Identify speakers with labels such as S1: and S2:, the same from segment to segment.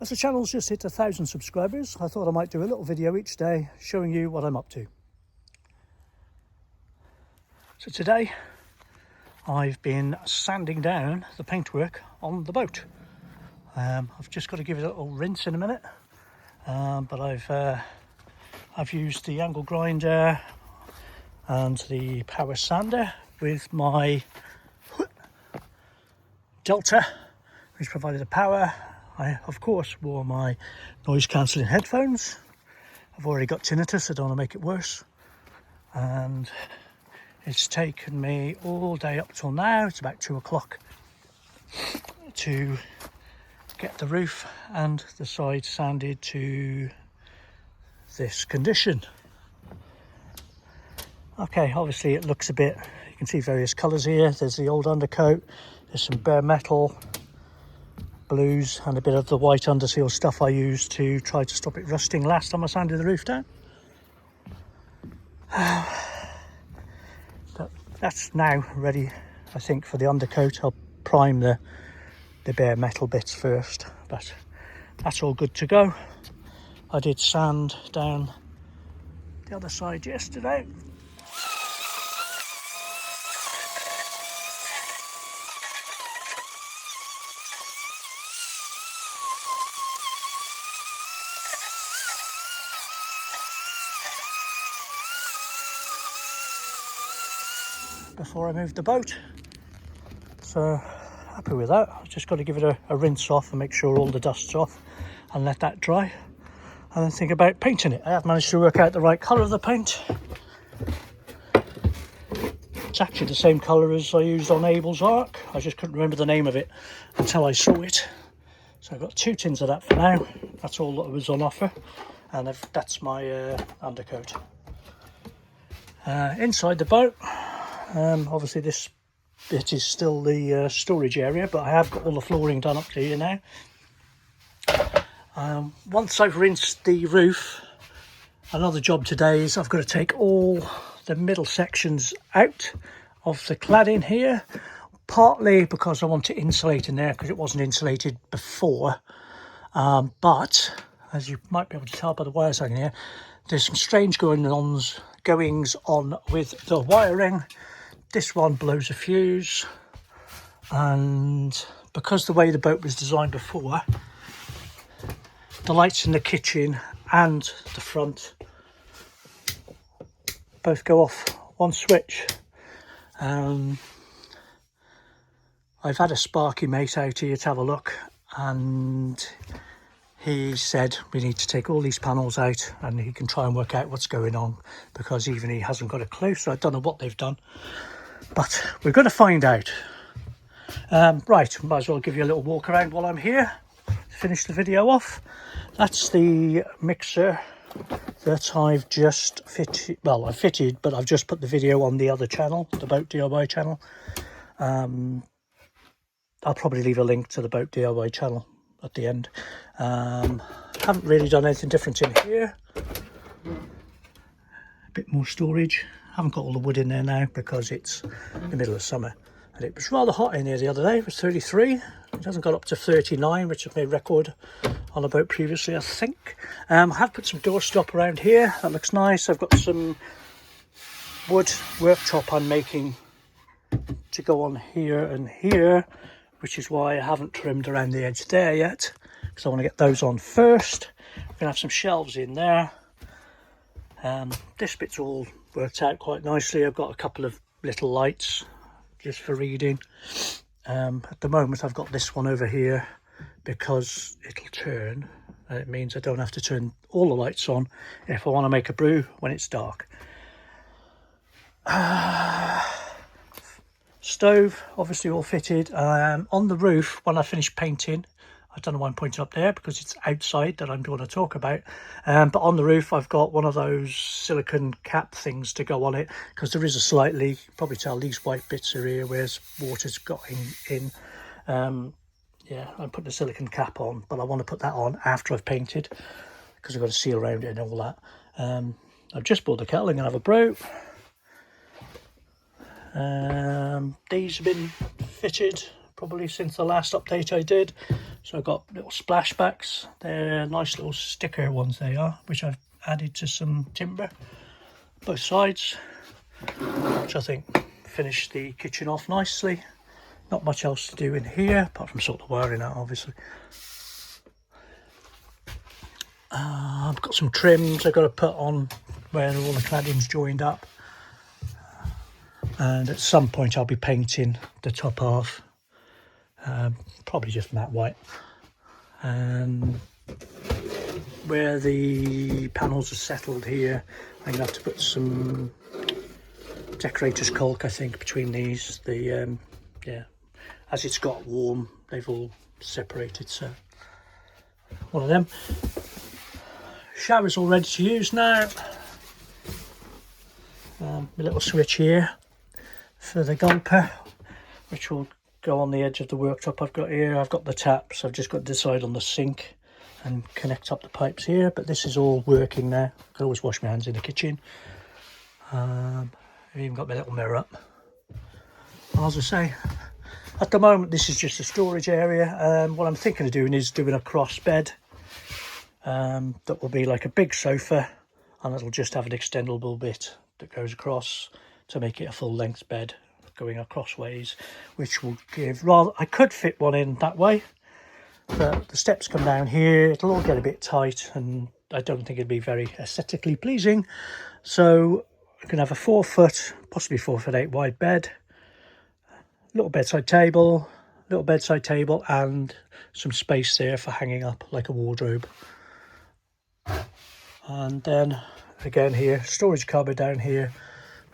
S1: As the channel's just hit 1,000 subscribers, I thought I might do a little video each day showing you what I'm up to. So today I've been sanding down the paintwork on the boat. I've just got to give it a little rinse in a minute, but I've used the angle grinder and the power sander with my Delta, which provided the power. I of course wore my noise cancelling headphones. I've already got tinnitus, I don't want to make it worse, and it's taken me all day up till now. It's about 2 o'clock to get the roof and the side sanded to this condition. Okay, obviously it looks a bit, you can see various colours here. There's the old undercoat, there's some bare metal, blues, and a bit of the white underseal stuff I used to try to stop it rusting last time I sanded the roof down. But that's now ready, I think, for the undercoat. I'll prime the bare metal bits first, but that's all good to go. I did sand down the other side yesterday. Before I moved the boat, so happy with that. I've just got to give it a rinse off and make sure all the dust's off and let that dry, and then think about painting it. I have managed to work out the right colour of the paint. It's actually the same colour as I used on Abel's Ark. I just couldn't remember the name of it until I saw it. So I've got 2 tins of that for now. That's all that was on offer, and that's my undercoat. Inside the boat, obviously this bit is still the storage area, but I have got all the flooring done up to here now. Once I've rinsed the roof, another job today is I've got to take all the middle sections out of the cladding here, partly because I want to insulate in there because it wasn't insulated before, but as you might be able to tell by the wires hanging here, there's some strange goings on with the wiring. This one blows a fuse, and because the way the boat was designed before, the lights in the kitchen and the front both go off one switch. I've had a Sparky mate out here to have a look, and he said we need to take all these panels out and he can try and work out what's going on, because even he hasn't got a clue. So I don't know what they've done, but we're going to find out. Right, might as well give you a little walk around while I'm here to finish the video off. That's the mixer that I've just fitted. Well, I fitted, but I've just put the video on the other channel, the Boat DIY channel. I'll probably leave a link to the Boat DIY channel at the end. Haven't really done anything different in here. A bit more storage. Haven't got all the wood in there now because it's the middle of summer, and it was rather hot in here the other day. It was 33. It hasn't got up to 39, which I've made record on a boat previously, I think. I have put some doorstop around here. That looks nice. I've got some wood worktop I'm making to go on here and here, which is why I haven't trimmed around the edge there yet, because I want to get those on first. We're going to have some shelves in there. This bit's all worked out quite nicely. I've got a couple of little lights just for reading. At the moment I've got this one over here because it'll turn, and it means I don't have to turn all the lights on if I want to make a brew when it's dark. Stove obviously all fitted. On the roof, when I finish painting, I don't know why I'm pointing up there because it's outside that I'm going to talk about, but on the roof I've got one of those silicone cap things to go on it, because there is a slight leak. You can probably tell these white bits are here where water's got in. Yeah, I'm putting a silicone cap on, but I want to put that on after I've painted because I've got to seal around it and all that. I've just bought the kettle. I'm going to have a brew. These have been fitted probably since the last update I did. So I've got little splashbacks. They're nice little sticker ones they are, which I've added to some timber both sides, which I think finished the kitchen off nicely. Not much else to do in here apart from sort the wiring out, obviously. I've got some trims I've got to put on where all the cladding's joined up, and at some point I'll be painting the top half, probably just matte white, and where the panels are settled here I'm gonna have to put some decorator's caulk, I think, between these. Yeah, as it's got warm they've all separated, so one of them. Shower's all ready to use now. My little switch here for the gulper, which will go on the edge of the worktop I've got here. I've got the taps, I've just got to decide on the sink and connect up the pipes here, but this is all working now. I can always wash my hands in the kitchen. I've even got my little mirror up. And as I say, at the moment this is just a storage area. What I'm thinking of doing is doing a cross bed. That will be like a big sofa, and it'll just have an extendable bit that goes across to make it a full length bed going across ways, which will give rather, I could fit one in that way, but the steps come down here, it'll all get a bit tight and I don't think it'd be very aesthetically pleasing. So I can have a 4 foot, possibly 4'8" wide bed, little bedside table, and some space there for hanging up like a wardrobe. And then again here, storage cupboard down here,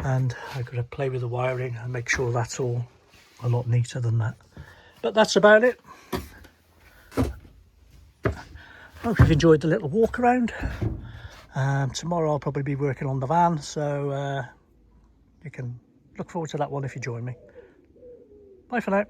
S1: and I've got to play with the wiring and make sure that's all a lot neater than that. But that's about it. Hope you've enjoyed the little walk around. Tomorrow I'll probably be working on the van, so you can look forward to that one if you join me. Bye for now.